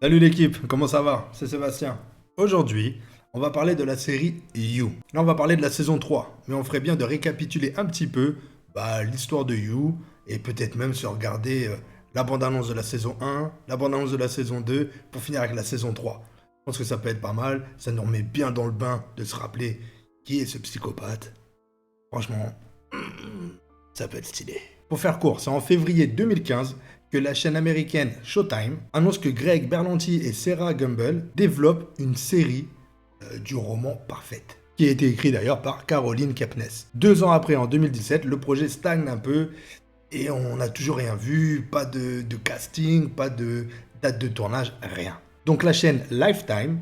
Salut l'équipe, comment ça va? C'est Sébastien. Aujourd'hui, on va parler de la série You. Là, on va parler de la saison 3, mais on ferait bien de récapituler un petit peu l'histoire de You et peut-être même se regarder la bande-annonce de la saison 1, la bande-annonce de la saison 2 pour finir avec la saison 3. Je pense que ça peut être pas mal, ça nous remet bien dans le bain de se rappeler qui est ce psychopathe. Franchement, ça peut être stylé. Pour faire court, c'est en février 2015 que la chaîne américaine Showtime annonce que Greg Berlanti et Sarah Gamble développent une série du roman Parfaite, qui a été écrit d'ailleurs par Caroline Kepnes. 2 ans après, en 2017, le projet stagne un peu et on n'a toujours rien vu, pas de casting, pas de date de tournage, rien. Donc la chaîne Lifetime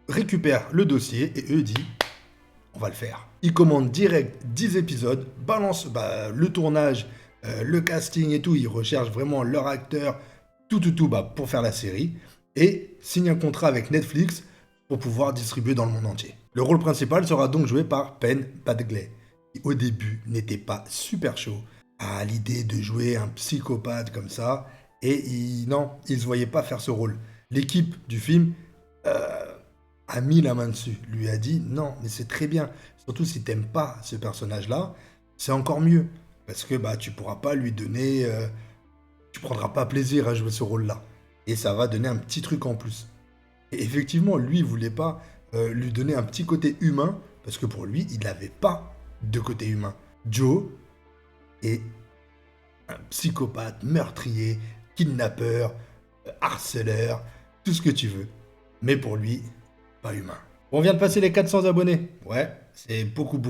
récupère le dossier et eux dit on va le faire. Ils commandent direct 10 épisodes, balancent le tournage, le casting et tout, ils recherchent vraiment leur acteur, tout pour faire la série, et signent un contrat avec Netflix pour pouvoir distribuer dans le monde entier. Le rôle principal sera donc joué par Penn Badgley, qui au début n'était pas super chaud à l'idée de jouer un psychopathe comme ça, et non, il ne se voyait pas faire ce rôle. L'équipe du film a mis la main dessus, lui a dit non, mais c'est très bien. Surtout si t'aimes pas ce personnage-là, c'est encore mieux. Parce que tu pourras pas lui donner. Tu prendras pas plaisir à jouer ce rôle-là. Et ça va donner un petit truc en plus. Et effectivement, lui, il voulait pas lui donner un petit côté humain, parce que pour lui, il n'avait pas de côté humain. Joe est un psychopathe, meurtrier, kidnappeur, harceleur, tout ce que tu veux. Mais pour lui, pas humain. On vient de passer les 400 abonnés. Ouais, c'est beaucoup.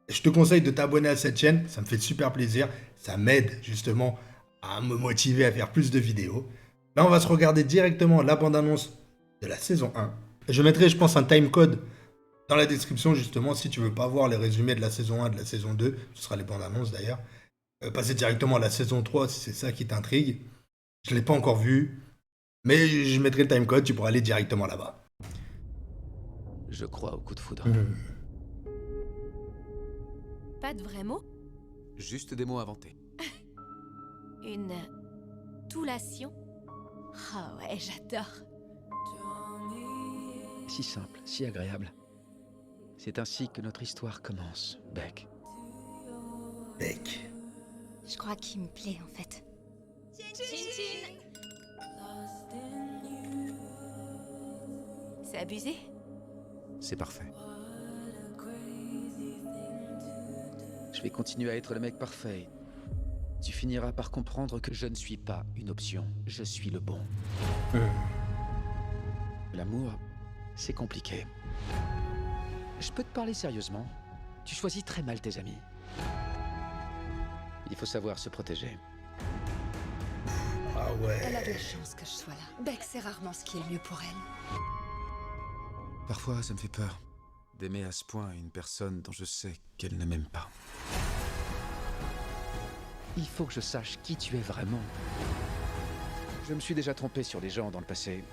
Je te conseille de t'abonner à cette chaîne, ça me fait super plaisir. Ça m'aide justement à me motiver à faire plus de vidéos. Là, on va se regarder directement la bande-annonce de la saison 1. Je mettrai, je pense, un timecode dans la description justement si tu veux pas voir les résumés de la saison 1 de la saison 2. Ce sera les bandes-annonces d'ailleurs. Passer directement à la saison 3 si c'est ça qui t'intrigue. Je ne l'ai pas encore vu, mais je mettrai le timecode, tu pourras aller directement là-bas. Je crois au coup de foudre. Pas de vrais mots? Juste des mots inventés. Une toulation? Ah ouais, j'adore. Si simple, si agréable. C'est ainsi que notre histoire commence, Beck. Beck. Je crois qu'il me plaît en fait. Chin. C'est abusé? C'est parfait. Je vais continuer à être le mec parfait. Tu finiras par comprendre que je ne suis pas une option, je suis le bon. L'amour, c'est compliqué. Je peux te parler sérieusement. Tu choisis très mal tes amis. Il faut savoir se protéger. Ah ouais. Elle a de la chance que je sois là. Beck, c'est rarement ce qui est le mieux pour elle. Parfois, ça me fait peur d'aimer à ce point une personne dont je sais qu'elle ne m'aime pas. Il faut que je sache qui tu es vraiment. Je me suis déjà trompé sur des gens dans le passé.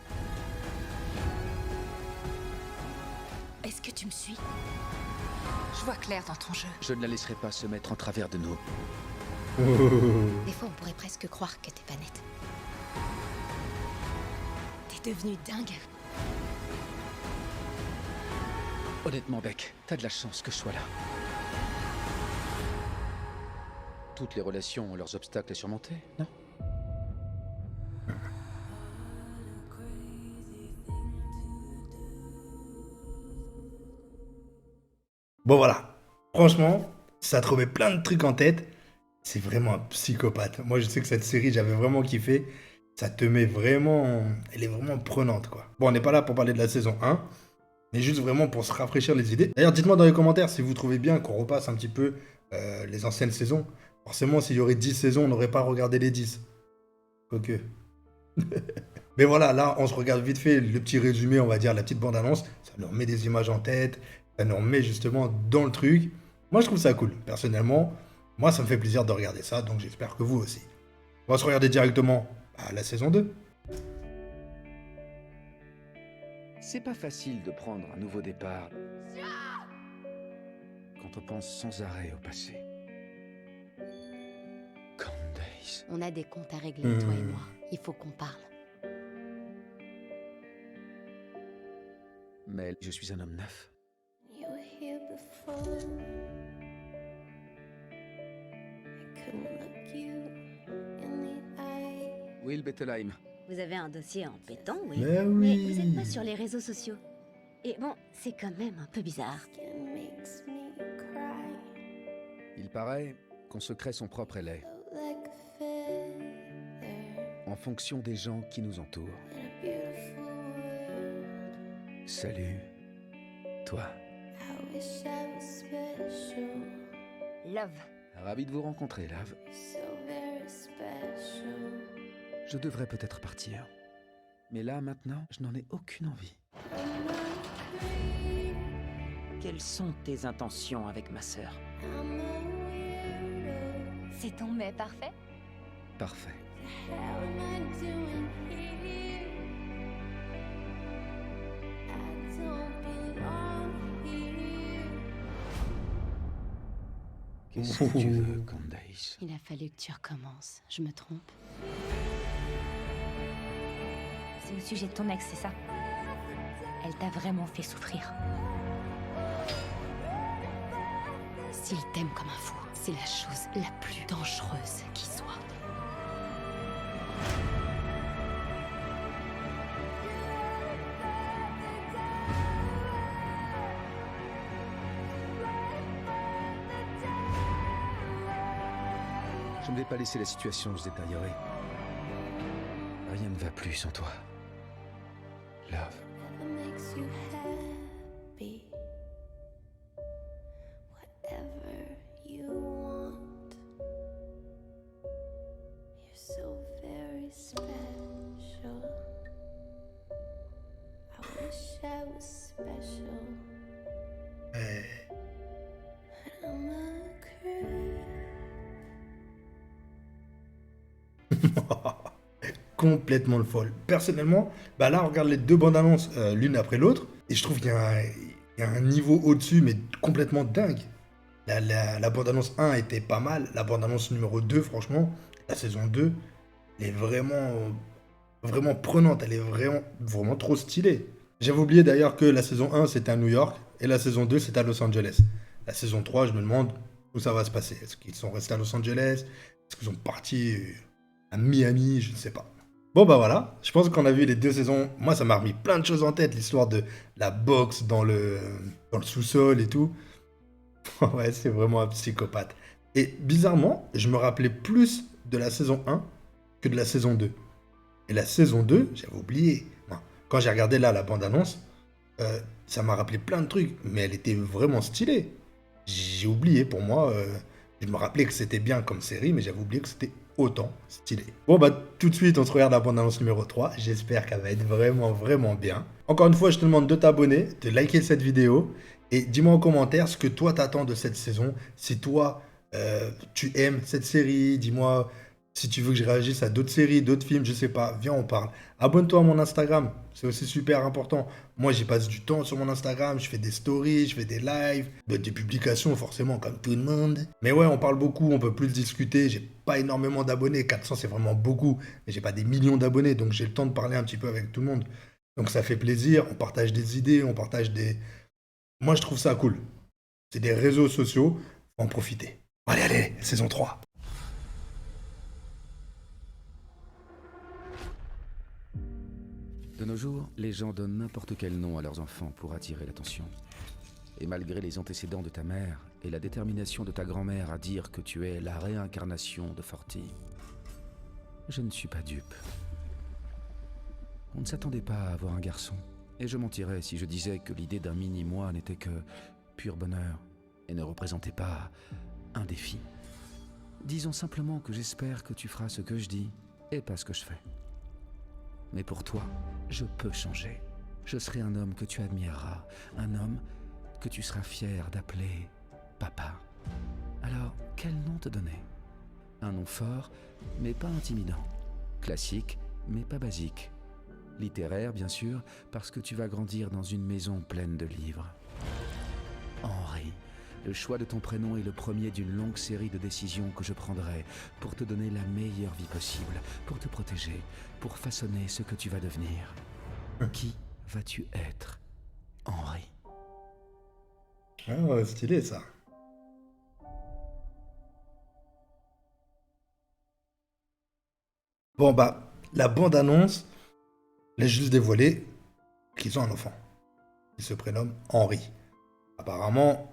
Est-ce que tu me suis? Je vois clair dans ton jeu. Je ne la laisserai pas se mettre en travers de nous. Des fois, on pourrait presque croire que t'es pas nette. T'es devenu dingue. Honnêtement, Beck, t'as de la chance que je sois là. Toutes les relations ont leurs obstacles à surmonter, non? Bon voilà, franchement, ça te remet plein de trucs en tête. C'est vraiment un psychopathe. Moi je sais que cette série j'avais vraiment kiffé. Ça te met vraiment... Elle est vraiment prenante quoi. Bon on n'est pas là pour parler de la saison 1, mais juste vraiment pour se rafraîchir les idées. D'ailleurs dites-moi dans les commentaires si vous trouvez bien qu'on repasse un petit peu les anciennes saisons. Forcément s'il y aurait 10 saisons on n'aurait pas regardé les 10. Quoique. Mais voilà, là on se regarde vite fait le petit résumé, on va dire, la petite bande-annonce. Ça nous remet des images en tête. Ça nous remet justement dans le truc. Moi, je trouve ça cool. Personnellement, moi, ça me fait plaisir de regarder ça, donc j'espère que vous aussi. On va se regarder directement à la saison 2. C'est pas facile de prendre un nouveau départ quand on pense sans arrêt au passé. Candace. On a des comptes à régler, toi et moi. Il faut qu'on parle. Mais je suis un homme neuf. You were here before. I couldn't look you in the eye. Will Bettelheim. Vous avez un dossier en pétant, oui. Mais Mais oui. vous êtes pas sur les réseaux sociaux. Et bon, c'est quand même un peu bizarre. Skin makes me cry. Il paraît qu'on se crée son propre LA, Felt like a feather en fonction des gens qui nous entourent. in a beautiful world. Salut, toi. I wish I was special. Love. Ravi de vous rencontrer, Love. You're so very special. Je devrais peut-être partir. Mais là, maintenant, je n'en ai aucune envie. I'm not great. Quelles sont tes intentions avec ma sœur? I'm a weirdo. C'est ton mais parfait. Parfait. The hell am I doing here? I don't belong here. Qu'est-ce que tu veux, Candace? Il a fallu que tu recommences. Je me trompe? C'est au sujet de ton ex, c'est ça? Elle t'a vraiment fait souffrir. S'il t'aime comme un fou, c'est la chose la plus dangereuse qui soit. Je ne vais pas laisser la situation se détériorer. Rien ne va plus sans toi. Love. Whatever makes you happy. Whatever you want. You're so very special. I wish I was special. But I'm a creep. Complètement le folle. Personnellement, bah là, on regarde les deux bandes annonces l'une après l'autre, et je trouve qu'il y a un niveau au-dessus, mais complètement dingue. La bande annonce 1 était pas mal, la bande annonce numéro 2, franchement, la saison 2, elle est vraiment prenante, elle est vraiment trop stylée. J'avais oublié d'ailleurs que la saison 1 c'était à New York, et la saison 2 c'était à Los Angeles. La saison 3, je me demande où ça va se passer. Est-ce qu'ils sont restés à Los Angeles? Est-ce qu'ils sont partis à Miami? Je ne sais pas. Bon bah voilà, je pense qu'on a vu les deux saisons. Moi ça m'a remis plein de choses en tête, l'histoire de la boxe dans le sous-sol et tout. Ouais, c'est vraiment un psychopathe. Et bizarrement, je me rappelais plus de la saison 1 que de la saison 2. Et la saison 2, j'avais oublié. Moi, quand j'ai regardé là la bande-annonce, ça m'a rappelé plein de trucs, mais elle était vraiment stylée. J'ai oublié, pour moi, je me rappelais que c'était bien comme série, mais j'avais oublié que c'était autant stylé. Bon bah tout de suite on se regarde la bande-annonce numéro 3, j'espère qu'elle va être vraiment bien. Encore une fois je te demande de t'abonner, de liker cette vidéo, et dis-moi en commentaire ce que toi t'attends de cette saison, si toi tu aimes cette série, dis-moi si tu veux que je réagisse à d'autres séries, d'autres films, je sais pas, viens on parle. Abonne-toi à mon Instagram, c'est aussi super important. Moi j'y passe du temps sur mon Instagram, je fais des stories, je fais des lives, des publications forcément comme tout le monde. Mais ouais, on parle beaucoup, on peut plus discuter, j'ai pas énormément d'abonnés, 400 c'est vraiment beaucoup, mais j'ai pas des millions d'abonnés, donc j'ai le temps de parler un petit peu avec tout le monde. Donc ça fait plaisir, on partage des idées, on partage des... Moi je trouve ça cool. C'est des réseaux sociaux, faut en profiter. Allez, saison 3. De nos jours, les gens donnent n'importe quel nom à leurs enfants pour attirer l'attention. Et malgré les antécédents de ta mère et la détermination de ta grand-mère à dire que tu es la réincarnation de Forty, je ne suis pas dupe. On ne s'attendait pas à avoir un garçon, et je mentirais si je disais que l'idée d'un mini-moi n'était que pur bonheur et ne représentait pas un défi. Disons simplement que j'espère que tu feras ce que je dis et pas ce que je fais. Mais pour toi, je peux changer. Je serai un homme que tu admireras, un homme que tu seras fier d'appeler papa. Alors, quel nom te donner? Un nom fort, mais pas intimidant. Classique, mais pas basique. Littéraire, bien sûr, parce que tu vas grandir dans une maison pleine de livres. Henri. Le choix de ton prénom est le premier d'une longue série de décisions que je prendrai pour te donner la meilleure vie possible, pour te protéger, pour façonner ce que tu vas devenir. Qui vas-tu être? Henri. Ah ouais, stylé ça. Bon bah, la bande-annonce laisse juste dévoiler qu'ils ont un enfant. Il se prénomme Henri. Apparemment,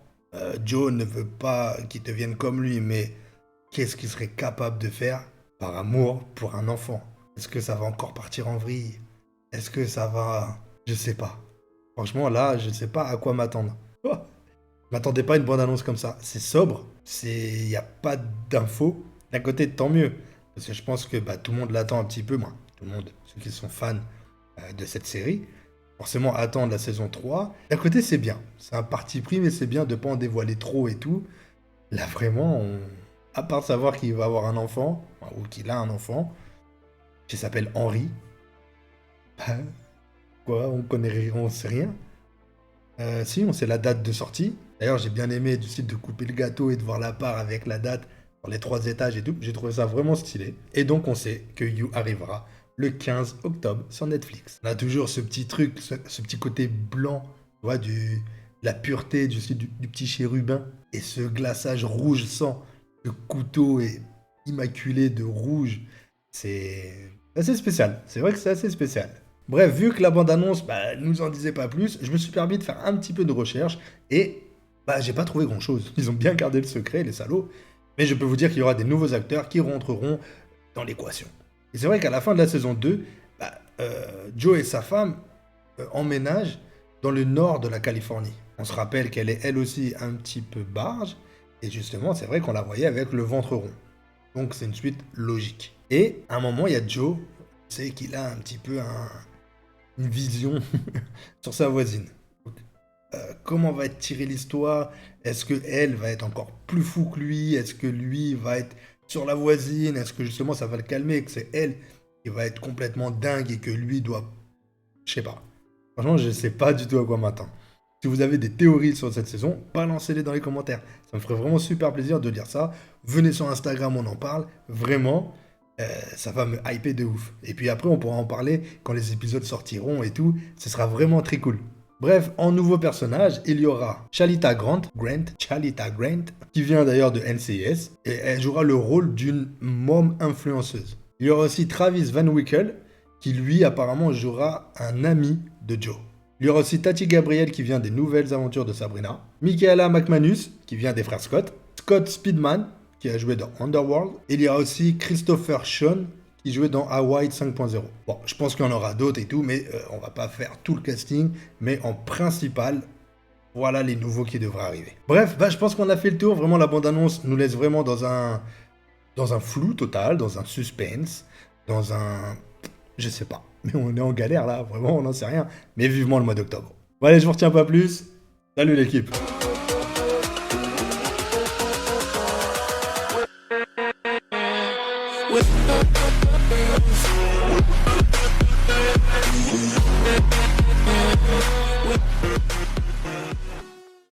Joe ne veut pas qu'il devienne comme lui, mais qu'est-ce qu'il serait capable de faire par amour pour un enfant? Est-ce que ça va encore partir en vrille? Est-ce que ça va... Je sais pas. Franchement, là, je sais pas à quoi m'attendre. Oh, je m'attendais pas à une bande-annonce comme ça. C'est sobre, il n'y a pas d'infos. D'un côté, tant mieux. Parce que je pense que bah, tout le monde l'attend un petit peu. Moi, tout le monde, ceux qui sont fans de cette série, forcément attendent la saison 3. D'un côté, c'est bien. C'est un parti pris, mais c'est bien de ne pas en dévoiler trop et tout. Là, vraiment, à part savoir qu'il va avoir un enfant, ou qu'il a un enfant, qui s'appelle Henri, bah, quoi, on sait rien. Si, on sait la date de sortie. D'ailleurs, j'ai bien aimé du style de couper le gâteau et de voir la part avec la date pour les 3 étages et tout. J'ai trouvé ça vraiment stylé. Et donc, on sait que You arrivera le 15 octobre sur Netflix. On a toujours ce petit truc, ce petit côté blanc, tu vois, la pureté du petit chérubin. Et ce glaçage rouge sang, le couteau est immaculé de rouge. C'est assez spécial. C'est vrai que c'est assez spécial. Bref, vu que la bande-annonce nous en disait pas plus, je me suis permis de faire un petit peu de recherche et j'ai pas trouvé grand-chose. Ils ont bien gardé le secret, les salauds. Mais je peux vous dire qu'il y aura des nouveaux acteurs qui rentreront dans l'équation. Et c'est vrai qu'à la fin de la saison 2, Joe et sa femme emménagent dans le nord de la Californie. On se rappelle qu'elle est elle aussi un petit peu barge. Et justement, c'est vrai qu'on la voyait avec le ventre rond. Donc c'est une suite logique. Et à un moment, il y a Joe, on sait qu'il a un petit peu une vision sur sa voisine. Donc, comment va être tirée l'histoire? Est-ce qu'elle va être encore plus fou que lui? Est-ce que lui va être sur la voisine? Est-ce que justement ça va le calmer? Que c'est elle qui va être complètement dingue et que lui doit... Je sais pas. Franchement, je sais pas du tout à quoi m'attendre. Si vous avez des théories sur cette saison, balancez-les dans les commentaires. Ça me ferait vraiment super plaisir de lire ça. Venez sur Instagram, on en parle. Vraiment, ça va me hyper de ouf. Et puis après, on pourra en parler quand les épisodes sortiront et tout. Ce sera vraiment très cool. Bref, en nouveau personnage, il y aura Shalita Grant, qui vient d'ailleurs de NCIS, et elle jouera le rôle d'une môme influenceuse. Il y aura aussi Travis Van Wickle, qui lui apparemment jouera un ami de Joe. Il y aura aussi Tati Gabriel qui vient des nouvelles aventures de Sabrina, Michaela McManus qui vient des frères Scott, Scott Speedman qui a joué dans Underworld, et il y aura aussi Christopher Sean qui jouait dans Hawaii 5.0. Bon, je pense qu'il y en aura d'autres et tout, mais on va pas faire tout le casting, mais en principal, voilà les nouveaux qui devraient arriver. Bref, je pense qu'on a fait le tour. Vraiment, la bande-annonce nous laisse vraiment dans un flou total, dans un suspense, dans un... Je sais pas. Mais on est en galère là, vraiment, on n'en sait rien. Mais vivement le mois d'octobre. Bon allez, je vous retiens pas plus. Salut l'équipe. Yeah.